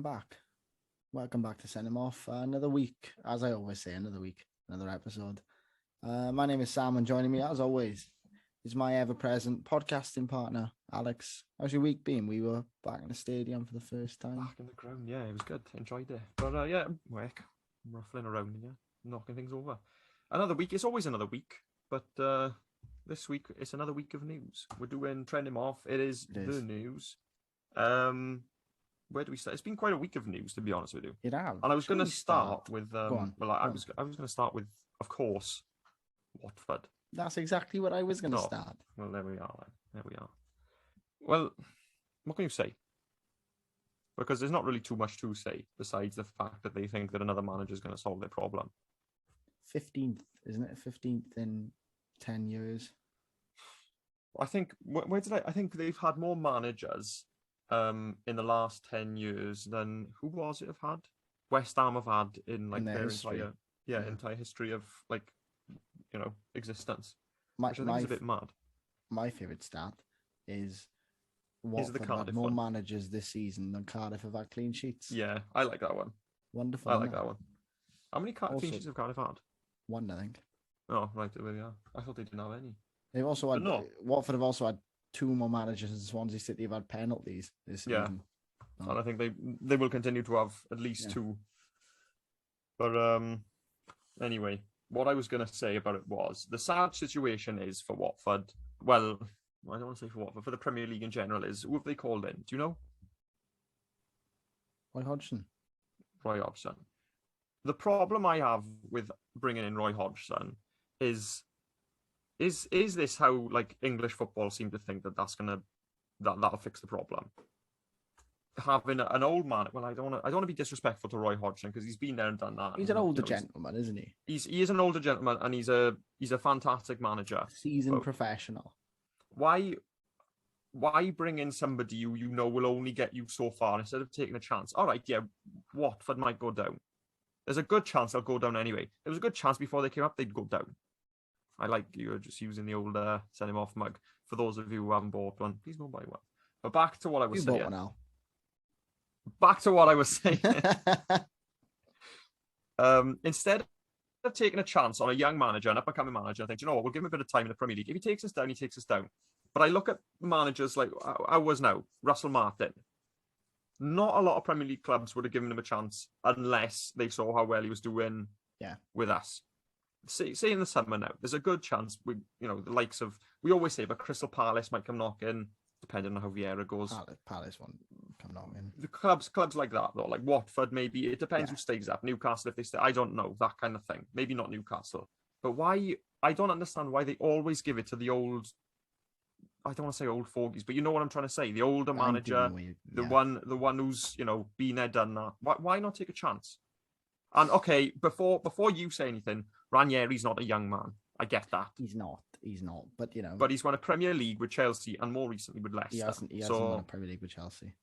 back. Welcome back to Send Him Off. Another week, as I always say, another week, another episode. My name is Sam, and joining me, as always, is my ever-present podcasting partner, Alex. How's your week been? We were back in the stadium for the first time. Back in the ground, yeah, it was good. Enjoyed it. But work, ruffling around, knocking things over. Another week. It's always another week, but this week it's another week of news. We're doing Trend Him Off. It is the news. Where do we start? It's been quite a week of news, to be honest with you. It has. And I was going to start with I was going to start with, of course, Watford. That's exactly what I was going to start. Well, there we are. There we are. Well, what can you say? Because there's not really too much to say besides the fact that they think that another manager is going to solve their problem. 15th, isn't it? 15th in 10 years. I think I think they've had more managers in the last 10 years than who was it have had? West Ham have had in like their entire history of existence. Which I think is a bit mad. My favourite stat is Watford had more managers this season than Cardiff have had clean sheets. Yeah, I like that one. Wonderful. I like that one. How many clean sheets have Cardiff had? One, I think. Oh, right, there we are. I thought they didn't have any. They've also had Watford have also had two more managers, and Swansea City have had penalties this season. Yeah, and I think they will continue to have at least two. But anyway, what I was going to say about it was the sad situation is for Watford. Well, I don't want to say for Watford, for the Premier League in general is who have they called in? Do you know? Roy Hodgson. The problem I have with bringing in Roy Hodgson is this how like English football seem to think that'll fix the problem? Having an old man. Well, I don't want to be disrespectful to Roy Hodgson because he's been there and done that. He's an older gentleman, isn't he? He is an older gentleman, and he's a fantastic manager, seasoned professional. Why bring in somebody you know will only get you so far instead of taking a chance? All right, yeah, Watford might go down. There's a good chance they'll go down anyway. There was a good chance before they came up they'd go down. I like you're just using the old Send Him Off mug. For those of you who haven't bought one, please go buy one. But back to what I was saying. Bought one now. Back to what I was saying. Instead of taking a chance on a young manager, an up-and-coming manager, I think, you know what, we'll give him a bit of time in the Premier League. If he takes us down, he takes us down. But I look at managers like ours now, Russell Martin. Not a lot of Premier League clubs would have given him a chance unless they saw how well he was doing with us. Say in the summer now, there's a good chance the likes of, we always say, but Crystal Palace might come knocking, depending on how Vieira goes. Palace won't come knocking. The clubs like that though, like Watford, maybe it depends who stays up. Newcastle, if they stay, I don't know, that kind of thing. Maybe not Newcastle, but why? I don't understand why they always give it to the old. I don't want to say old fogies, but you know what I'm trying to say. The older manager, the one who's been there, done that. Why not take a chance? And okay, before you say anything, Ranieri's not a young man. I get that. He's not. But But he's won a Premier League with Chelsea and more recently with Leicester. He hasn't won a Premier League with Chelsea.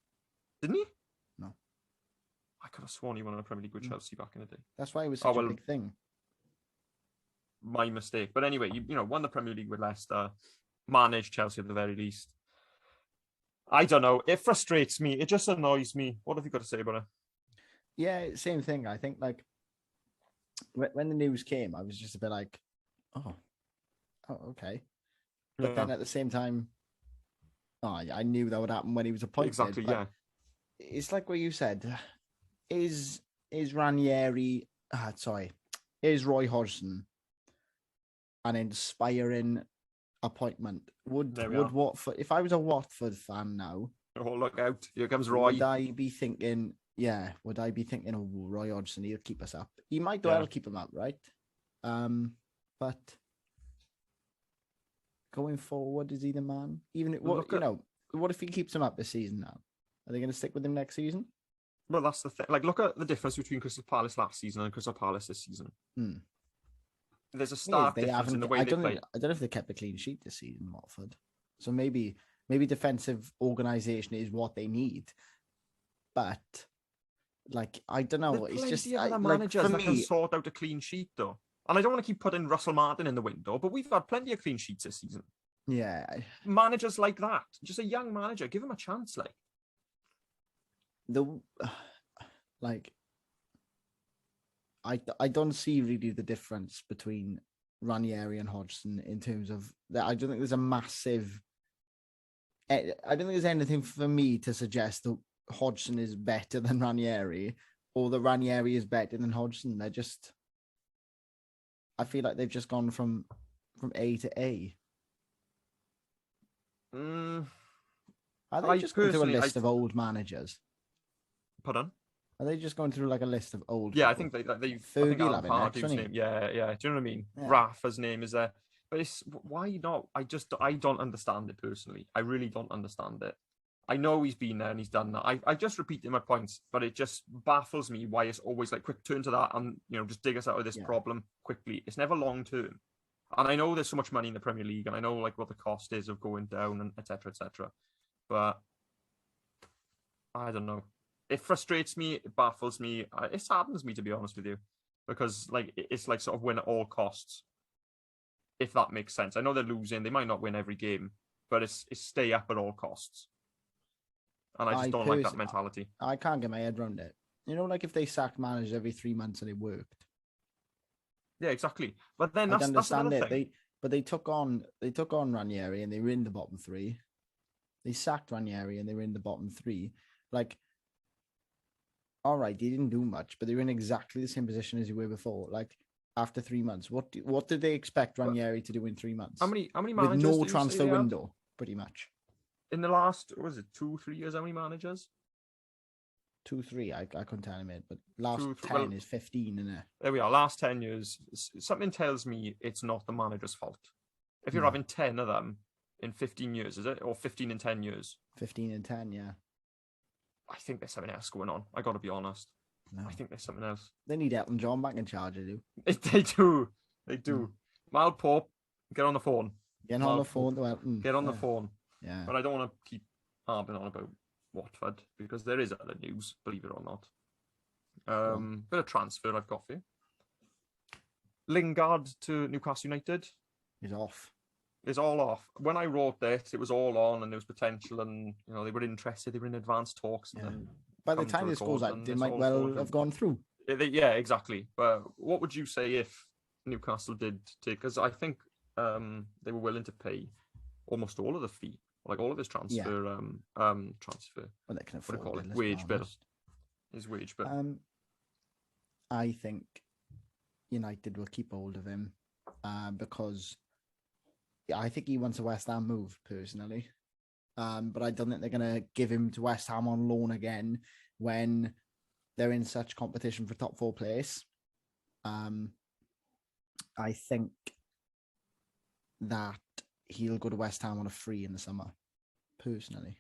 Didn't he? No. I could have sworn he won a Premier League with Chelsea back in the day. That's why it was such a big thing. My mistake. But anyway, won the Premier League with Leicester, managed Chelsea at the very least. I don't know. It frustrates me. It just annoys me. What have you got to say about it? Yeah, same thing. I think like when the news came, I was just a bit like, oh, okay. But then at the same time, I knew that would happen when he was appointed. Exactly, yeah. It's like what you said. Is Ranieri, is Roy Hodgson an inspiring appointment? Would Watford, if I was a Watford fan now, oh, look out, here comes Roy. Would I be thinking, oh, Roy Hodgson, he'll keep us up. He might well keep him up, right? But going forward, is he the man? What if he keeps him up this season now? Are they going to stick with him next season? Well, that's the thing. Like, look at the difference between Crystal Palace last season and Crystal Palace this season. There's a stark difference in the way they play. I don't know if they kept a clean sheet this season, Watford. So maybe defensive organisation is what they need. But like, I don't know. There's it's just other managers that can sort out a clean sheet though. And I don't want to keep putting Russell Martin in the window, but we've had plenty of clean sheets this season. Yeah. Managers like that, just a young manager, give him a chance. Like Like, I don't see really the difference between Ranieri and Hodgson in terms of that. I don't think there's a massive. I don't think there's anything for me to suggest that Hodgson is better than Ranieri or that Ranieri is better than Hodgson. They're just. I feel like they've just gone from A to A. Are they just going through a list of old managers? Pardon? Are they just going through like a list of old? Yeah, people? I think they Fergie Alan Pardew's name. Yeah. Do you know what I mean? Yeah. Rafa's name is there. But it's why not? I don't understand it personally. I really don't understand it. I know he's been there and he's done that. I just repeated my points, but it just baffles me why it's always like quick turn to that and just dig us out of this problem quickly. It's never long term. And I know there's so much money in the Premier League, and I know like what the cost is of going down and etc. etc. But I don't know. It frustrates me. It baffles me. It saddens me, to be honest with you, because like it's like sort of win at all costs. If that makes sense. I know they're losing. They might not win every game, but it's stay up at all costs. And I just don't like that mentality. I can't get my head around it. Like if they sacked managers every 3 months and it worked. Yeah, exactly. But then that's another thing. They took on Ranieri and they were in the bottom 3. They sacked Ranieri and they were in the bottom 3. Like, all right, they didn't do much, but they were in exactly the same position as you were before. Like after 3 months, what did they expect Ranieri to do in 3 months? How many managers? With no transfer window, pretty much. In the last, what was it, 2-3 years? How many managers? 2-3. I couldn't tell him it, but last 10 is 15, isn't it? There we are. Last 10 years. Something tells me it's not the manager's fault. If you're having 10 of them in 15 years, is it? Or 15 in 10 years? 15 and 10, yeah. I think there's something else going on. I got to be honest. No. I think there's something else. They need Elton John back in charge, they do. They do. They do. Mal Pope, get on the phone. Get on the phone to Elton. Get on the phone. Yeah. But I don't want to keep harping on about Watford because there is other news, believe it or not. Bit of transfer I've got for you. Lingard to Newcastle United. He's off. It's all off. When I wrote this, it was all on and there was potential and they were interested. They were in advanced talks. Yeah. And by the time this goes out, they might well have gone through. Yeah, exactly. But what would you say if Newcastle did take? Because I think they were willing to pay almost all of the fee, like all of his transfer. Transfer. Well, they can afford it. What do you call it? Wage bill. His wage bill. I think United will keep hold of him because I think he wants a West Ham move personally. But I don't think they're going to give him to West Ham on loan again when they're in such competition for top 4 place. I think that he'll go to West Ham on a free in the summer, personally.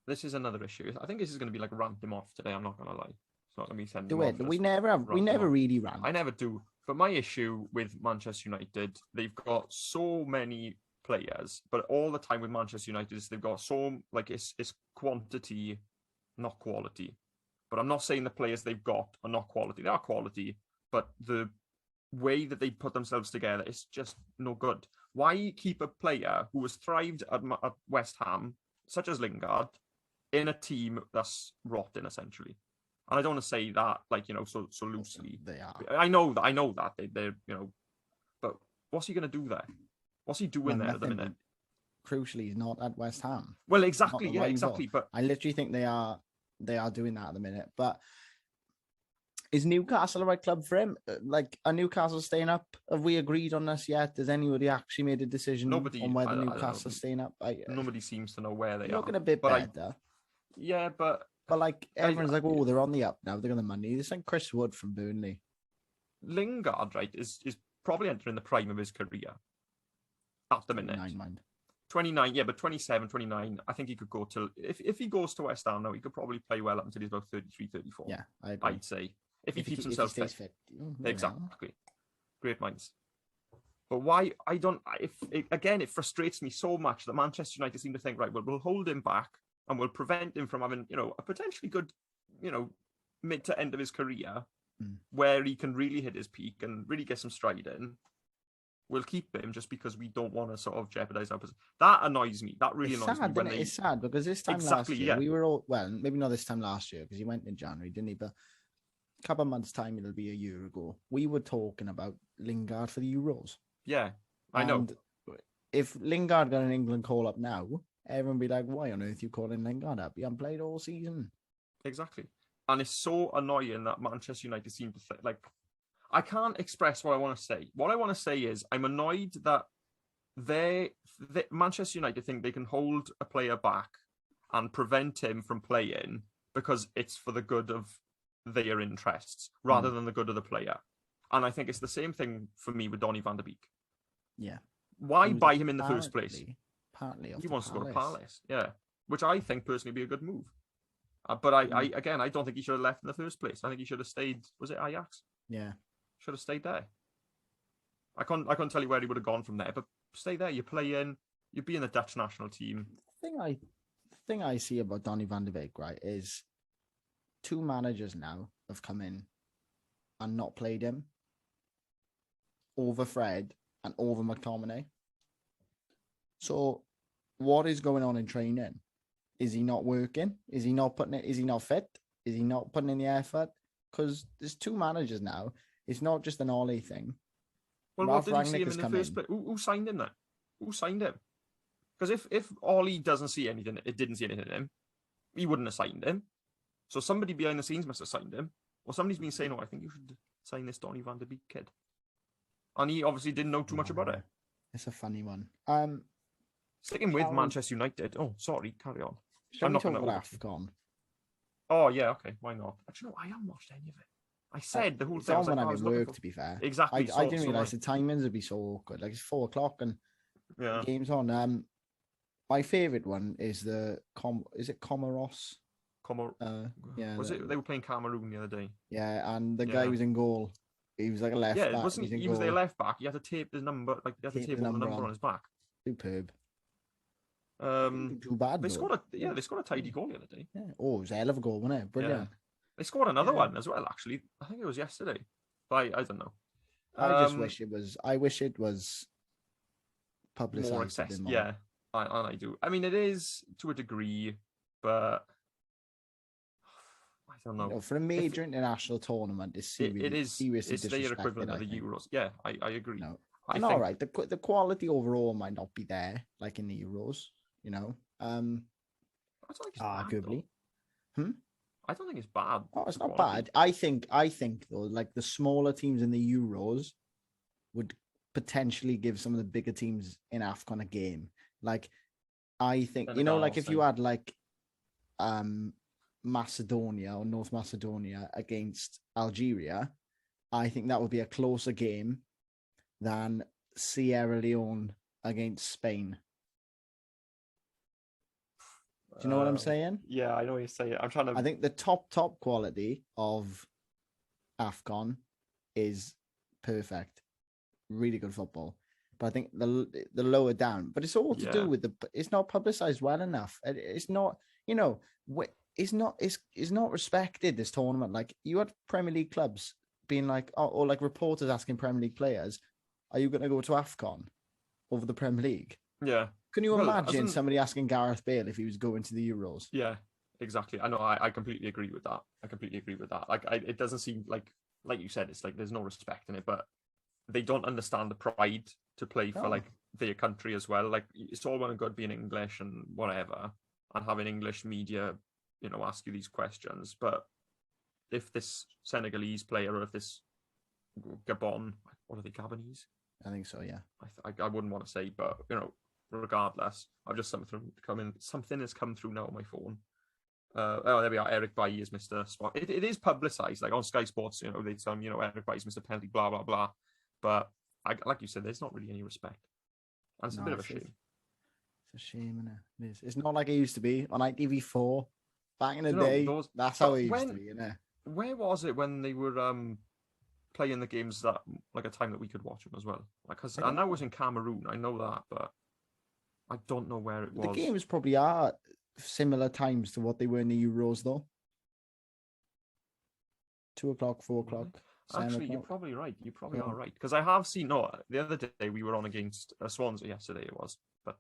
This is another issue. I think this is going to be like rant him off today. I'm not going to lie. It's not going to be sending. Do it. We never really rant. I never do. But my issue with Manchester United, they've got so many players, but all the time with Manchester United is they've got so like it's quantity, not quality. But I'm not saying the players they've got are not quality. They are quality, but the way that they put themselves together is just no good. Why keep a player who has thrived at West Ham, such as Lingard, in a team that's rotten essentially? And I don't want to say that like so loosely. They are. I know that they're but what's he going to do there? What's he doing there at the minute? Crucially, he's not at West Ham. Well, exactly, yeah, exactly. But I literally think they are doing that at the minute. But is Newcastle the right club for him? Like, are Newcastle staying up? Have we agreed on this yet? Has anybody actually made a decision on whether Newcastle's staying up? Nobody seems to know where they are. Looking a bit better. Yeah, but like everyone's like, oh, they're on the up now. They're got the money. It's like Chris Wood from Burnley. Lingard, right, is probably entering the prime of his career at the minute. 29, yeah, but 27, 29, I think he could go till... If he goes to West Ham now, he could probably play well up until he's about 33, 34. Yeah, I agree. I'd say. If he keeps himself fit. Exactly. Great minds. But why... It frustrates me so much that Manchester United seem to think, right, well, we'll hold him back and we'll prevent him from having, a potentially good, mid to end of his career where he can really hit his peak and really get some stride in. we'll keep him just because we don't want to sort of jeopardize our position. That annoys me. That really annoys me when they. It's sad because this time Exactly, last year we were all maybe not this time last year because he went in January, didn't he? But a couple of months' time, it'll be a year ago. We were talking about Lingard for the Euros. Yeah, I know. If Lingard got an England call up now, everyone would be like, "Why on earth you calling Lingard up? He hasn't played all season." Exactly, and it's so annoying that Manchester United seem to think like. I can't express what I want to say. What I want to say is I'm annoyed that Manchester United think they can hold a player back and prevent him from playing because it's for the good of their interests rather than the good of the player. And I think it's the same thing for me with Donny van de Beek. Yeah. Why buy him in the first place? Partly he wants to go to Palace. Yeah. Which I think personally be a good move. But I don't think he should have left in the first place. I think he should have stayed. Was it Ajax? Yeah. Should have stayed there. I can't tell you where he would have gone from there, but stay there. You're playing. You'd be in the Dutch national team. The thing I see about Donny van de Beek, right, is 2 managers now have come in and not played him over Fred and over McTominay. So what is going on in training? Is he not working? Is he not putting it? Is he not fit? Is he not putting in the effort? Because there's 2 managers now. It's not just an Ollie thing. Well, what did you see him in the first place? Who signed him then? Who signed him? Because if Ollie doesn't see anything, it didn't see anything in him, he wouldn't have signed him. So somebody behind the scenes must have signed him. Or somebody's been saying, I think you should sign this Donny van de Beek kid. And he obviously didn't know too much about it. It's a funny one. Sticking with Manchester United. Oh, sorry, carry on. I'm not talking about AFCON. Oh, yeah, okay, why not? Actually, no, I haven't watched any of it. I said the whole thing. It's on when I'm in work, to be fair. Exactly. I didn't realise the timings would be so awkward. Like, it's 4:00 and the game's on. My favourite one is is it Comoros? Yeah. Was it? They were playing Cameroon the other day. Yeah, and the guy was in goal. He was like a left back. Yeah, wasn't he? He was their left back. He had to tape the number, the number on his back. Superb. Too bad. They scored a tidy goal the other day. Yeah. Oh, it was a hell of a goal, wasn't it? Brilliant. Yeah. They scored another one as well, actually. I think it was yesterday. But I don't know. I just wish it was. I wish it was publicised more accessible. Yeah, I do. I mean, it is to a degree, but I don't know. For a major international tournament, it's seriously it's their equivalent of the Euros. Yeah, I agree. No. All right. The quality overall might not be there, like in the Euros. I don't think it's arguably. I don't think it's bad. Oh, it's not bad. I think though, like the smaller teams in the Euros would potentially give some of the bigger teams in AFCON a game. Like, I think, like if you had like Macedonia or North Macedonia against Algeria, I think that would be a closer game than Sierra Leone against Spain. Do you know what I'm saying? Yeah, I know what you're saying. I think the top quality of AFCON is perfect. Really good football. But I think the lower down. But it's all to do with it's not publicized well enough. It's not, it's not respected, this tournament. Like, you had Premier League clubs being like, or like reporters asking Premier League players, are you going to go to AFCON over the Premier League? Yeah. Can you imagine somebody asking Gareth Bale if he was going to the Euros? Yeah, exactly. I know. I completely agree with that. Like, it doesn't seem like you said, it's like there's no respect in it, but they don't understand the pride to play for like their country as well. Like, it's all well and good being English and whatever, and having English media, ask you these questions. But if this Senegalese player or if this Gabon, what are they, Gabonese? I think so. Yeah. I wouldn't want to say, but regardless, I've just something has come through now on my phone. There we are. Eric Bailly is Mr. Spot. It is publicised, like on Sky Sports. They tell him, Eric Bailly is Mr. Penalty, blah blah blah. But like you said, there's not really any respect, and it's a bit of a shame. It's a shame, isn't it? It is. It's not like it used to be on ITV4 back in the day. That's how it used to be, Where was it when they were playing the games that like a time that we could watch them as well? Like, because I know it was in Cameroon, I know that, but I don't know where it was. The games probably are similar times to what they were in the Euros, though. 2:00, 4:00. Actually, you're probably right. You probably are right. Because I have seen, no, the other day we were on against Swansea yesterday, it was, but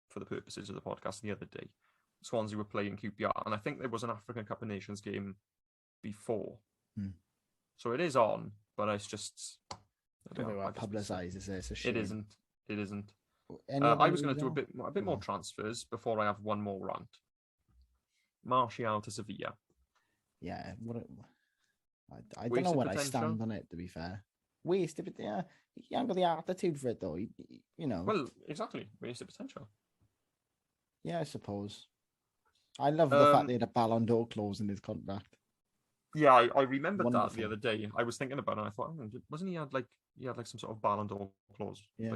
for the purposes of the podcast, the other day, Swansea were playing QPR, and I think there was an African Cup of Nations game before. So it is on, but it's just... publicised, is this? It's a shame. It isn't. I was going to do a bit more transfers before I have one more rant. Martial to Sevilla. Yeah, I don't know where I stand on it, to be fair. Wasted, but yeah, he ain't got the attitude for it, though. You know. Well, exactly. Wasted potential. Yeah, I suppose. I love the fact they had a Ballon d'Or clause in his contract. Yeah, I remembered that the other day. I was thinking about it, and I thought, wasn't he had like some sort of Ballon d'Or clause? Yeah.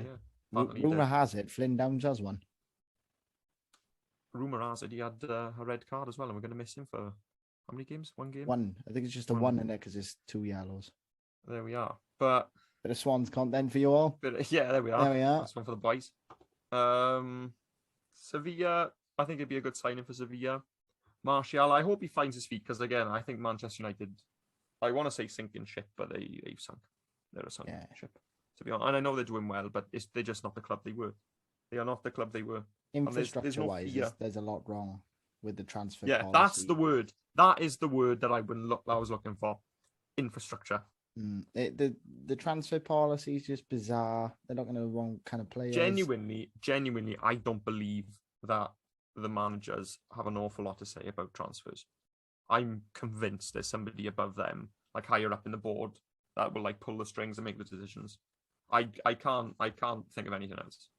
But yeah, Rumour has it Flynn Downs has one. Rumour has it he had a red card as well, and we're going to miss him for how many games? One game? One. I think it's just a one in there because it's 2 yellows. There we are. But bit of Swans content for you all. Yeah, there we are. That's one for the boys. Sevilla, I think it'd be a good signing for Sevilla. Martial, I hope he finds his feet because, again, I think Manchester United, I want to say sinking ship, but they've sunk. They're a sunken ship, to be honest. And I know they're doing well, but they're just not the club they were. They are not the club they were. Infrastructure-wise, there's a lot wrong with the transfer policy. That's the word. That is the word that I was looking for. Infrastructure. The transfer policy is just bizarre. They're not going to the wrong kind of players. Genuinely, I don't believe that the managers have an awful lot to say about transfers. I'm convinced there's somebody above them, like higher up in the board, that will like pull the strings and make the decisions. I can't think of anything else.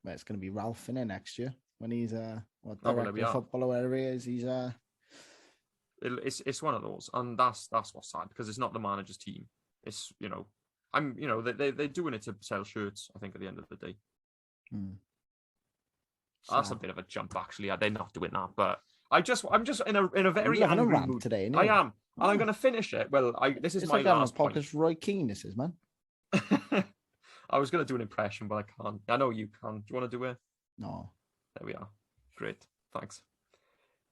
Well, it's going to be Ralph in it next year when he's director of football or whatever he is. He's It's one of those, and that's what's sad because it's not the manager's team. It's they're doing it to sell shirts. I think at the end of the day. That's a bit of a jump, actually. They're not doing that, but I'm just in a very angry mood today. I am, and I'm going to finish it. Well, this is my last point. Podcast Roy Keane, this is, man. I was going to do an impression, but I can't. I know you can. Do you want to do it? No. There we are. Great. Thanks.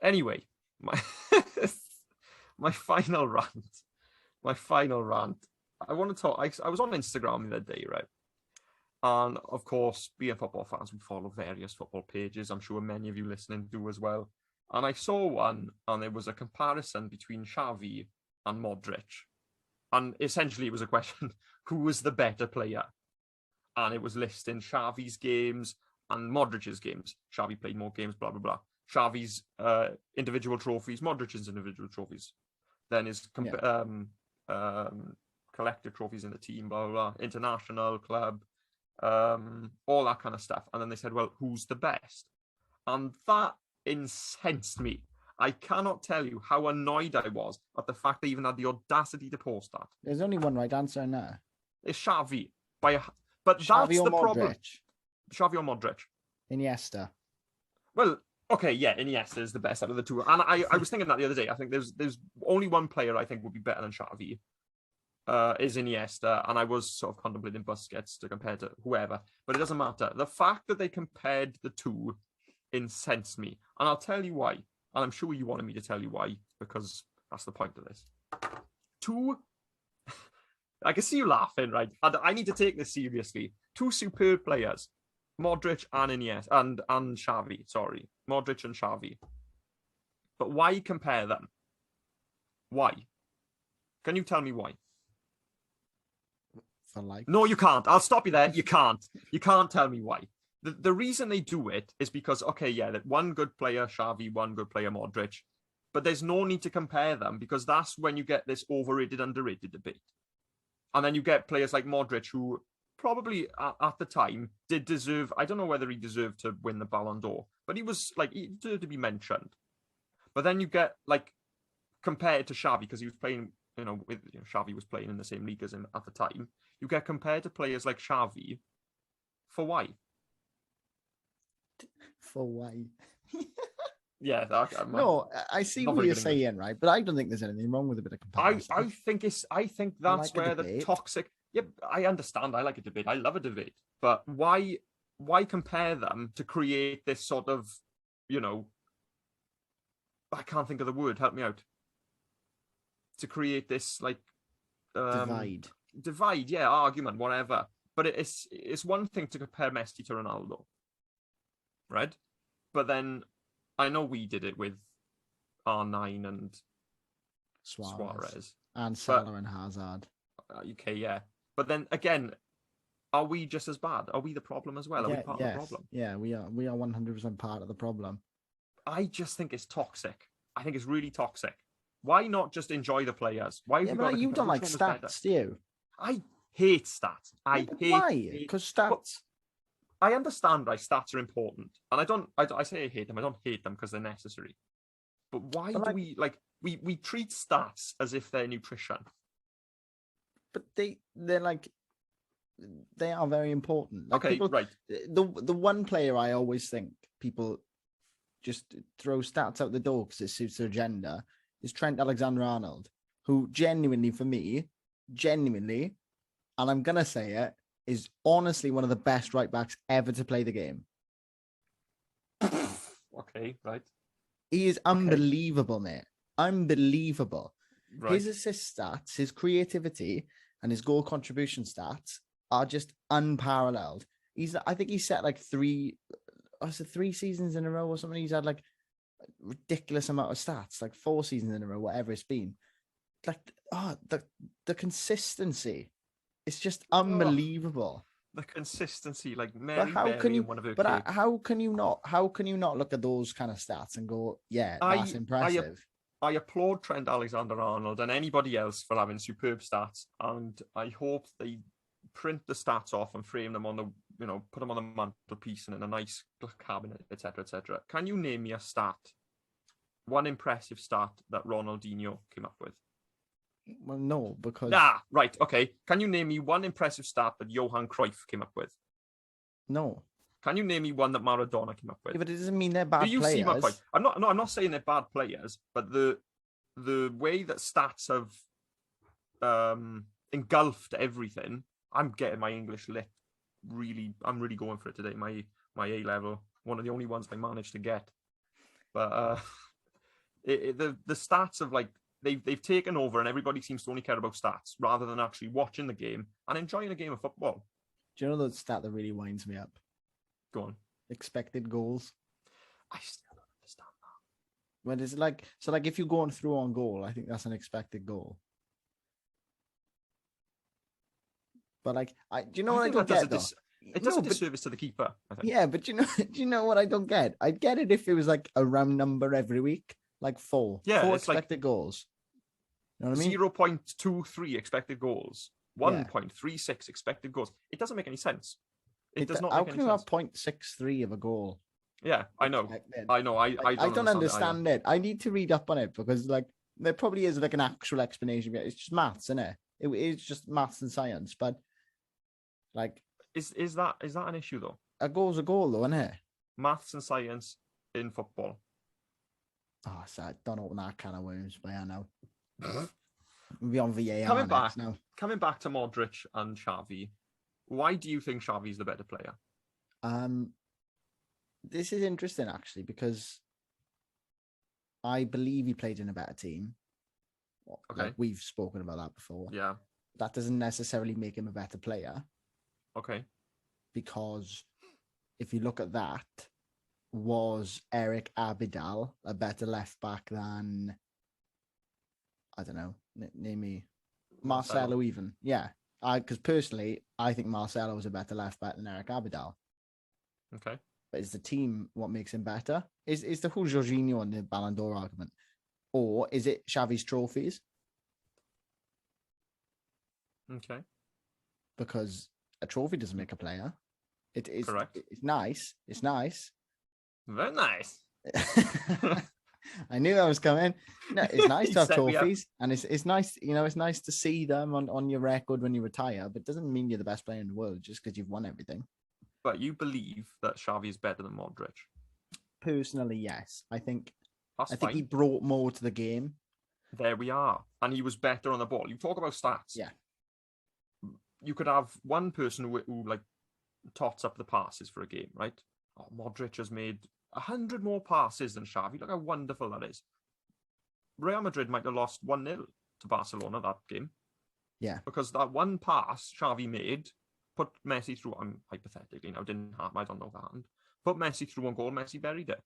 Anyway, my final rant. I want to talk. I was on Instagram the other day, right? And of course, being football fans, we follow various football pages. I'm sure many of you listening do as well. And I saw one, and there was a comparison between Xavi and Modric. And essentially, it was a question, who was the better player? And it was listing Xavi's games and Modric's games. Xavi played more games, blah, blah, blah. Xavi's individual trophies, Modric's individual trophies. Then his collective trophies in the team, blah, blah, blah. International, club, all that kind of stuff. And then they said, well, who's the best? And that incensed me. I cannot tell you how annoyed I was at the fact they even had the audacity to post that. There's only one right answer in there. It's Xavi. But Xavi that's the Modric. problem. Xavi or Modric? Iniesta. Well, okay, yeah, Iniesta is the best out of the two. And I was thinking that the other day. I think there's only one player I think would be better than Xavi. Is Iniesta, and I was sort of contemplating Busquets to compare to whoever, but it doesn't matter. The fact that they compared the two incensed me, and I'll tell you why. And I'm sure you wanted me to tell you why, because that's the point of this. I can see you laughing, right? And I need to take this seriously. Two superb players, Modric and Iniesta, and Xavi. Sorry, Modric and Xavi. But why compare them? Why? Can you tell me why? No, you can't. I'll stop you there. You can't. You can't tell me why. The reason they do it is because, okay, yeah, that one good player, Xavi, one good player, Modric, but there's no need to compare them because that's when you get this overrated, underrated debate. And then you get players like Modric who probably at the time did deserve, I don't know whether he deserved to win the Ballon d'Or, but he deserved to be mentioned. But then you get like compared to Xavi because he was playing, Xavi was playing in the same league as him at the time. You get compared to players like Xavi for why? For why? Yeah. No, I see what you're saying, right? But I don't think there's anything wrong with a bit of comparison. I think that's where the toxic. Yeah, I understand. I like a debate. I love a debate. But why compare them to create this sort of, I can't think of the word. Help me out. To create this like divide. Yeah, argument, whatever. But it's one thing to compare Messi to Ronaldo, right? But then I know we did it with R9 and Suarez. And Salah and Hazard. Okay, yeah. But then again, are we just as bad? Are we the problem as well? Are we part of the problem? Yeah, we are. We are 100% part of the problem. I just think it's toxic. I think it's really toxic. Why not just enjoy the players? Why have you don't like stats, do you? I hate stats. Why? Because stats. I understand why stats are important, and I say I hate them. I don't hate them because they're necessary. But why do we treat stats as if they're nutrition? But they're like, they are very important. Like, okay, people, right. The one player I always think people just throw stats out the door because it suits their agenda is Trent Alexander-Arnold, who genuinely, for me, and I'm gonna say it, is honestly one of the best right backs ever to play the game. Okay, right. He is unbelievable, mate. Unbelievable. Right. His assist stats, his creativity, and his goal contribution stats are just unparalleled. I think he set like 3 seasons in a row or something. He's had like a ridiculous amount of stats, like 4 seasons in a row, whatever it's been. Like, the consistency, it's just unbelievable. The consistency, like Mary how can you? One of her but kids. How can you not? How can you not look at those kind of stats and go, yeah, that's impressive? I applaud Trent Alexander-Arnold and anybody else for having superb stats, and I hope they print the stats off and frame them on the, put them on the mantelpiece and in a nice cabinet, etc., etc. Can you name me a stat, one impressive stat that Ronaldinho came up with? Well, no, because... right, okay. Can you name me one impressive stat that Johan Cruyff came up with? No. Can you name me one that Maradona came up with? Yeah, but it doesn't mean they're bad players. See my point? I'm not saying they're bad players, but the way that stats have engulfed everything. I'm getting my English lit. I'm really going for it today. My A level, one of the only ones I managed to get. But the stats of like. They've taken over, and everybody seems to only care about stats rather than actually watching the game and enjoying a game of football. Do you know the stat that really winds me up? Go on. Expected goals. I still don't understand that. When it's like, so like if you're going through on goal, I think that's an expected goal. But like, do you know what I don't get though? It does a disservice to the keeper, I think. Yeah, but do you know what I don't get? I'd get it if it was like a round number every week, like 4. Yeah, 4 expected goals. You know what I mean? 0.23 expected goals, 1.36 expected goals. It doesn't make any sense. It does not make any sense. How can you have 0.63 of a goal? Yeah, I know. I don't understand it. I need to read up on it because like there probably is like an actual explanation. It's just maths, isn't it? It's just maths and science. But like, is that an issue though? A goal's a goal though, isn't it? Maths and science in football. Oh, so don't open that can of worms, but I know. We'll be on VAR Coming back to Modric and Xavi, why do you think Xavi's the better player? This is interesting actually because I believe he played in a better team. Okay. Like we've spoken about that before. Yeah. That doesn't necessarily make him a better player. Okay. Because if you look at that, was Eric Abidal a better left back than, I don't know, name me, Marcelo even? Yeah. Because personally, I think Marcelo was a better left back than Eric Abidal. Okay. But is the team what makes him better? Is the whole Jorginho and the Ballon d'Or argument? Or is it Xavi's trophies? Okay. Because a trophy doesn't make a player. It is correct. It's nice. It's nice. Very nice. I knew that was coming. No, it's nice to have trophies, and it's nice. It's nice to see them on your record when you retire. But it doesn't mean you're the best player in the world just because you've won everything. But you believe that Xavi is better than Modric? Personally, yes. I think fine. He brought more to the game. There we are, and he was better on the ball. You talk about stats. Yeah. You could have one person who like tots up the passes for a game, right? Oh, Modric has made 100 more passes than Xavi. Look how wonderful that is. Real Madrid might have lost 1-0 to Barcelona that game. Yeah. Because that one pass Xavi made put Messi through. I'm hypothetically now didn't happen. I don't know if that happened. Put Messi through one goal. Messi buried it.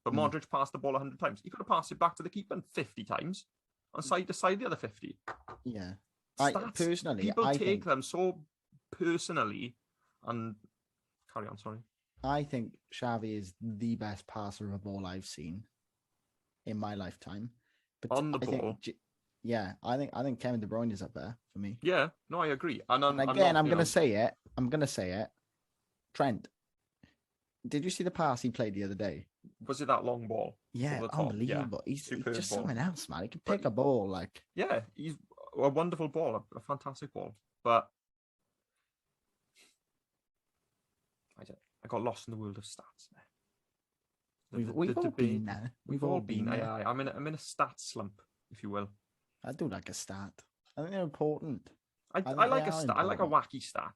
But Modric passed the ball 100 times. He could have passed it back to the keeper 50 times, and side to side the other 50. Yeah. Stats, people take them so personally, and carry on. Sorry. I think Xavi is the best passer of a ball I've seen in my lifetime. But on the ball. I think Kevin De Bruyne is up there for me. Yeah, no, I agree. And again, I'm going to say it. I'm going to say it. Trent, did you see the pass he played the other day? Was it that long ball? Yeah, unbelievable. Yeah. He's just something else, man. He can pick a ball like. Yeah, he's a wonderful ball, a fantastic ball. But I got lost in the world of stats. We've all been there. We've all been there. I'm in a stats slump, if you will. I do like a stat. I think they're important. I like a stat. I like a wacky stat.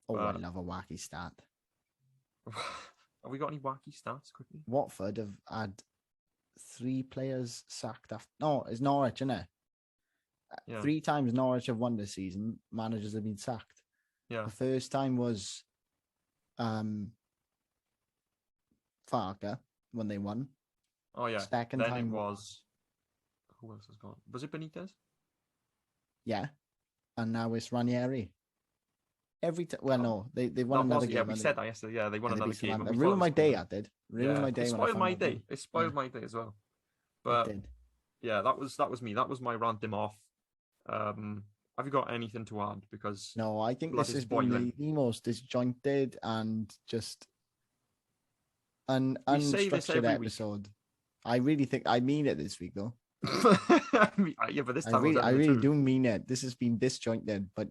Oh, I love a wacky stat. Have we got any wacky stats quickly? Watford have had 3 players sacked after. No, it's Norwich, isn't it? Yeah. 3 times Norwich have won this season. Managers have been sacked. Yeah. The first time was Farker when they won. Oh yeah. Second then time it was. Who else has gone? Was it Benitez? Yeah, and now it's Ranieri. Every time, well, no, they won another game. Yeah, we said that yesterday. Yeah, they won another game. It ruined my day. I did. Ruined my day. It spoiled my day. It spoiled my day as well. But it did. Yeah, that was me. That was my rant him off. Have you got anything to add? Because no, I think this has been the most disjointed and just unstructured episode. I really think I mean it this week though. Yeah, but this time I really do mean it. This has been disjointed, but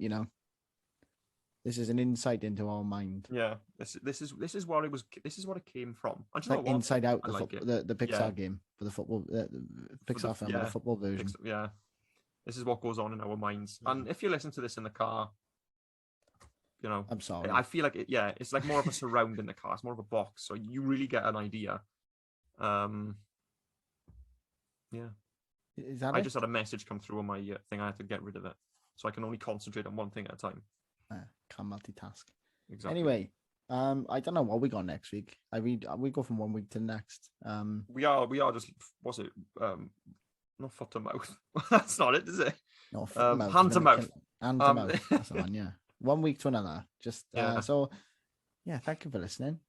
this is an insight into our mind. Yeah, this is what it was. This is what it came from. And like Inside Out, the Pixar game for the football, the Pixar film, the football version. Yeah, this is what goes on in our minds. And if you listen to this in the car, I'm sorry. I feel like it's like more of a surround in the car. It's more of a box, so you really get an idea. Yeah. Is that I just had a message come through on my thing. I had to get rid of it, so I can only concentrate on one thing at a time. Can't multitask. Exactly. Anyway, I don't know what we got next week. We go from one week to the next. We are just not foot to mouth. That's not it, is it? No, hand to mouth. Hand to mouth. That's the one. Yeah, 1 week to another. Just so. Yeah, thank you for listening.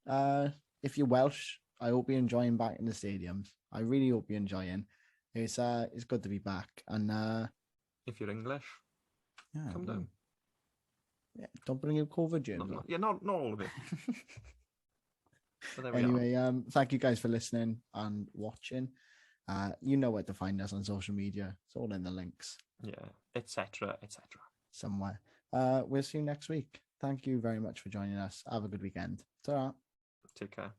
If you're Welsh, I hope you're enjoying back in the stadiums. I really hope you're enjoying. It's good to be back. And if you're English, come down. Yeah, don't bring your COVID germs. Not all of it. Anyway, thank you guys for listening and watching. You know where to find us on social media. It's all in the links. Yeah, etc. Somewhere. We'll see you next week. Thank you very much for joining us. Have a good weekend. Ta-ra. Take care.